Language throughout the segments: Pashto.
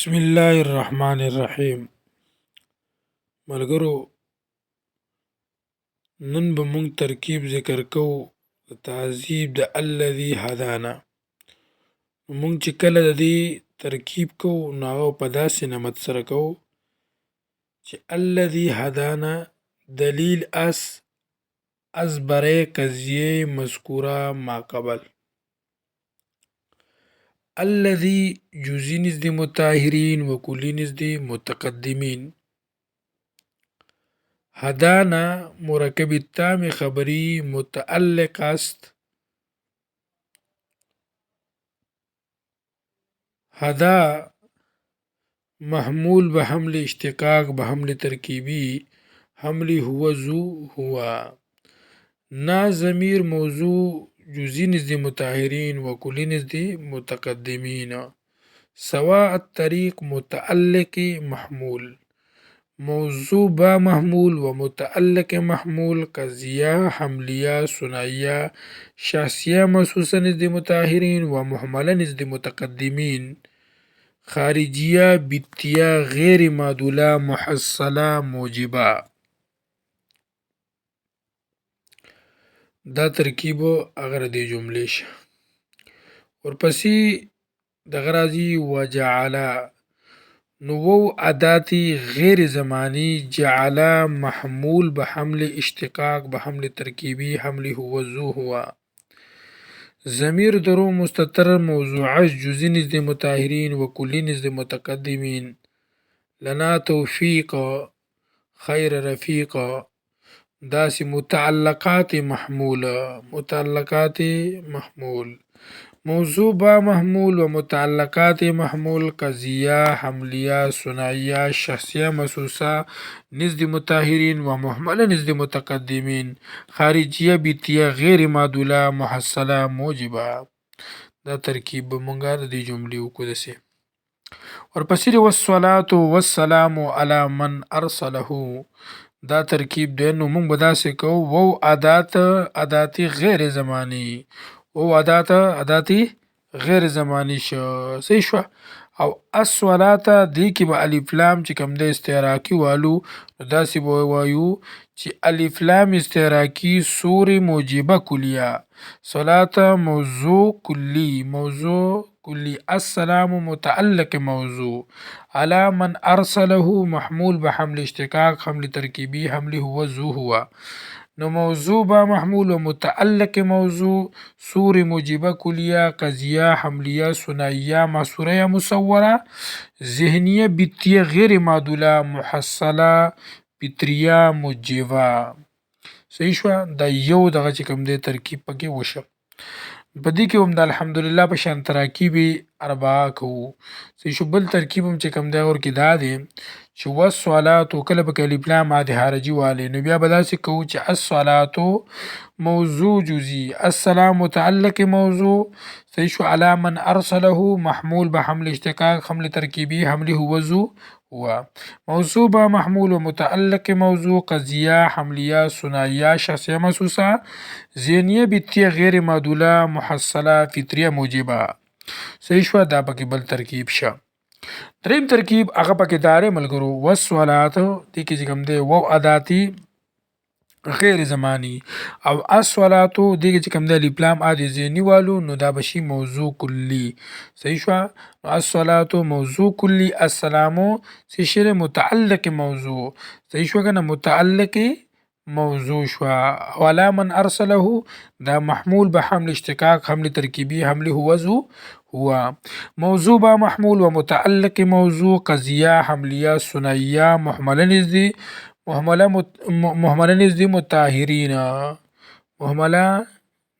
بسم الله الرحمن الرحیم. ملګرو، نن به موږ ترکیب ذکر کوو د تعذیب د الذي هدانا. موږ چې کله د دې ترکیب کوو نو هغه په داسې نمط سره کوو چې الذي هدانا دلیل از برای قضیه مذکوره ما قبل. الذي جزئی نزد مطهرین و کلی نزد متقدمین. هدانا مرکب تام خبری متعلق است. هدا محمول به حمل اشتقاق به حمل ترکیبی حمل هو ذو هو. نا ضمیر موضوع جزئی نزد مطهرین و کلی نزد متقدمین. سواء الطریق متعلق محمول. موضوع با محمول و متعلق محمول قضیه حملیه ثنائیه شخصیه محسوسه نزد مطهرین و محمله نزد متقدمین. خارجیه بیتیه غیر معدوله محصله موجبه. دا ترکیب اگر دی جملې شه ورپسې دغه راځي وجعله. نو اداتی غیر زمانی جعل محمول به حمل اشتقاق به حمل ترکیبی حمل هو ذو هو. ضمیر درو مستتر موضوعش جزئی نزد مطهرین و کلی نزد متقدمین. لنا توفیق خیر رفیق. داسې متعلقات محمول. موضوع با محمول و متعلقات محمول قضیه حملیه ثنائیه شخصیه محسوسه نزد مطهرین و محمله نزد متقدمین. خارجیه بیتیه غیر معدوله محصله موجبه. دا ترکیب به مونږ د دې جملې وکړو داسې. ورپسې دی والصلاة والسلام علی من ارسله. دا ترکیب دی نو مونږ به داسې کوو وو ادات غیر زمانی اداتی غیر زمانی شو. صحیح شو. او الصلاة دی کې به الف لام چې کوم د استعراقي والو نو داسې به وایو چې الف لام استعراقي سور موجبه کلیه. صلاة موضوع کلی السلام متعلق موضوع علی من ارسله محمول به حمل اشتقاق حمل ترکیبی حمل هو ذو هو. نو موضوع با محمول و متعلق موضوع سور موجبه کلیه قضیه حملیه ثنائیه محصوره مصوره ذهنیه بیتیه غیر معدوله محصله فطریه موجبه. صحیح شو. دا یو دغه چې کوم دی ترکیب پکې وشه. په دې کې هم د الحمدلله په شان تراکیب اربعه کوو. صحیح شو. بل ترکیب هم چې کوم دی اور کې دا دی چې والصلاة کله به الف لام عادي حرجي والی نو بیا به داسې کوو چې الصلاة موضوع جزئی السلام متعلق موضوع. صحیح شو. علی من ارسله محمول به حمل اشتقاق حمل ترکیبی حمل هو ذو هو. موضوع با محمول و متعلق موضوع قضیه حملیه ثنائیه شخصیه محسوسه ذهنیه بیتیه غیر معدوله محصله فطریه موجبه. صحیح شو. دا پکې بل ترکیب شه. دریم ترکیب هغه پکې داره ملګرو والصلاة دې کې چې کوم دی وو اداتی غیر زمانی او الصلاة دې کې چې کوم دی الف لام عادي ذهني والو نو دا بشي موضوع کلی. صحیح شو. الصلاة موضوع کلی السلام شی متعلق موضوع. صحیح شو کنه متعلق موضوع شو. ولا من ارسله دا محمول به حمل اشتقاق حمل ترکیبی حمل هو ذو هو. موضوع با محمول و متعلق موضوع قضیه حملیه ثنائیه محمله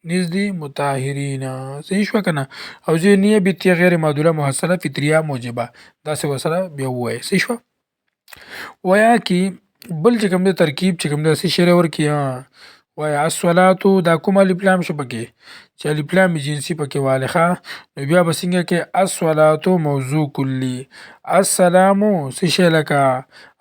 نزد مطهرین. صحیح شو کنه. او ذهنیه بیتیه غیر معدوله محصله فطریه موجبه. داسې وسره بیا ووایه. صحیح شو. ویا کې بل چې کوم دی ترکیب چې کوم دی څه شی ورکړي وایه الصلاة دا کوم الف لام شو پکې چې الف لام جنسي پکې والی ښه نو بیا به څنګه کې الصلاة موضوع کلی السلام څه شی لکه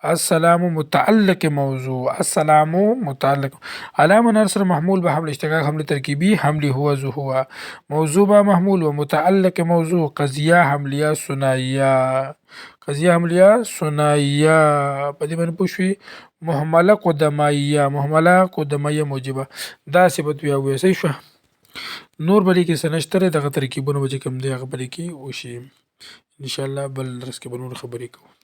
السلام متعلق موضوع، السلام متعلق. علامة نصر محمول بحمل اشتقاق حمل ترکیبی حمل هو ذو هو. موضوع به محمول و متعلق موضوع قضیه حملیه ثنائیه. قضیه حملیه ثنائیه په دې باندې پوه شوې. مهمله قدماییه، مهمله قدماییه موجبه. داسې به بیا ووایو. صحیح شوه. نور به دې کې څه نشته دی، دغه ترکیبونه به چې کوم دی هغه به دې کې وشي. انشاءالله بل درس کې به نور خبرې کوو.